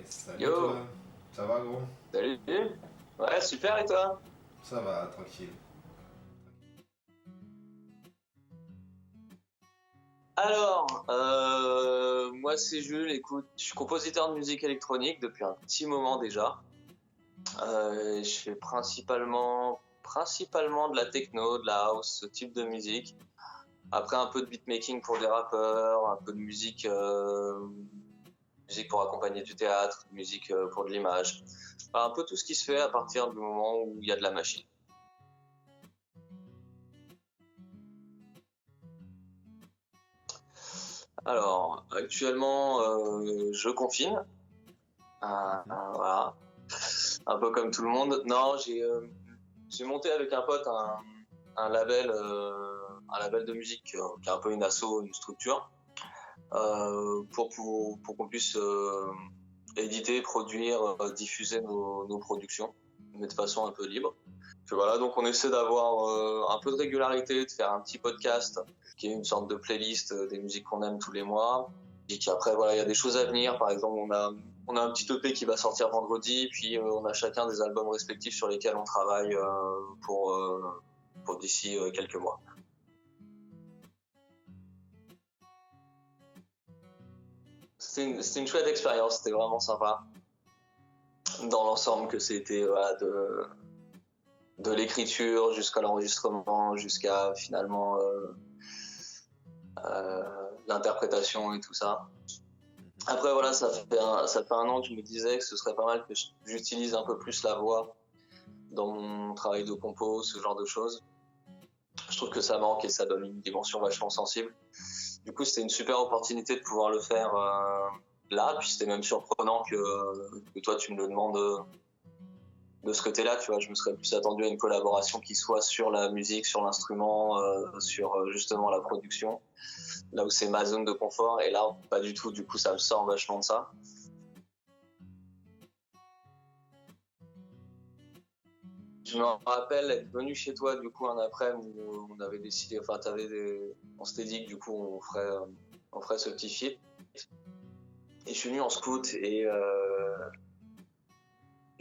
Salut toi, Yo, ça va gros? salut. Ouais, super et toi? Ça va, tranquille. Alors, moi c'est Jules, écoute, je suis compositeur de musique électronique depuis un petit moment déjà. Je fais principalement de la techno, de la house, ce type de musique. Après un peu de beatmaking pour des rappeurs, un peu de musique pour accompagner du théâtre, musique pour de l'image. Enfin, un peu tout ce qui se fait à partir du moment où il y a de la machine. Alors, actuellement, je confine. Mhm. Voilà, un peu comme tout le monde. Non, j'ai monté avec un pote un label, un label de musique qui est un peu une asso, une structure, pour qu'on puisse éditer, produire, diffuser nos productions, mais de façon un peu libre. Puis voilà, donc on essaie d'avoir un peu de régularité, de faire un petit podcast qui est une sorte de playlist des musiques qu'on aime tous les mois. Et puis après, voilà, il y a des choses à venir. Par exemple, on a un petit EP qui va sortir vendredi, puis on a chacun des albums respectifs sur lesquels on travaille pour, euh, pour d'ici quelques mois. C'était une chouette expérience, c'était vraiment sympa. Dans l'ensemble, que c'était voilà, de l'écriture jusqu'à l'enregistrement, jusqu'à finalement l'interprétation et tout ça. Mhm. Après voilà, ça fait un an que je me disais que ce serait pas mal que j'utilise un peu plus la voix dans mon travail de compo, ce genre de choses. Je trouve que ça manque et ça donne une dimension vachement sensible. Du coup, c'était une super opportunité de pouvoir le faire là, puis c'était même surprenant que toi tu me le demandes de ce côté-là, tu vois. Je me serais plus attendu à une collaboration qui soit sur la musique, sur l'instrument, sur justement la production, là où c'est ma zone de confort, et là, pas du tout, du coup, ça me sort vachement de ça. Je me rappelle être venu chez toi du coup un après-midi où on avait décidé, enfin on s'était dit que du coup on ferait ce petit feat. Et je suis venu en scout et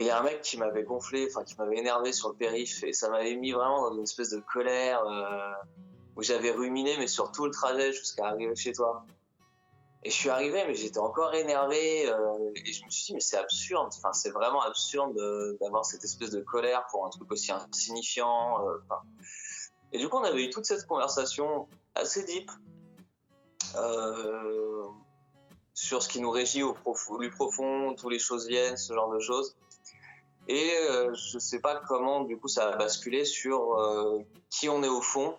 y a un mec qui m'avait gonflé, enfin qui m'avait énervé sur le périph et ça m'avait mis vraiment dans une espèce de colère où j'avais ruminé mais sur tout le trajet jusqu'à arriver chez toi. Et je suis arrivé mais j'étais encore énervé et je me suis dit mais c'est absurde, enfin c'est vraiment absurde d'avoir cette espèce de colère pour un truc aussi insignifiant. Et du coup, on avait eu toute cette conversation assez deep euh, sur ce qui nous régit au plus profond, d'où les choses viennent, ce genre de choses. Et je sais pas comment, du coup, ça a basculé sur qui on est au fond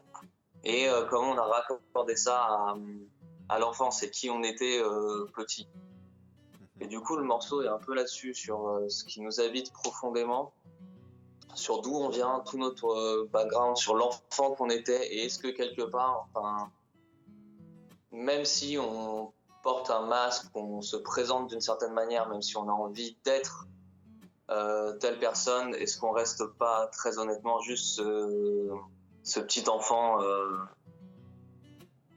et comment on a raccordé ça à l'enfance et qui on était petit. Et Mhm. du coup, le morceau est un peu là-dessus, sur ce qui nous habite profondément, sur d'où on vient, tout notre background, sur l'enfant qu'on était, et est-ce que quelque part, enfin, même si on porte un masque, on se présente d'une certaine manière, même si on a envie d'être telle personne, est-ce qu'on reste pas très honnêtement juste ce petit enfant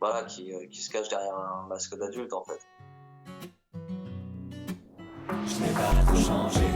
voilà, qui se cache derrière un masque d'adulte en fait. Je n'ai pas tout changé,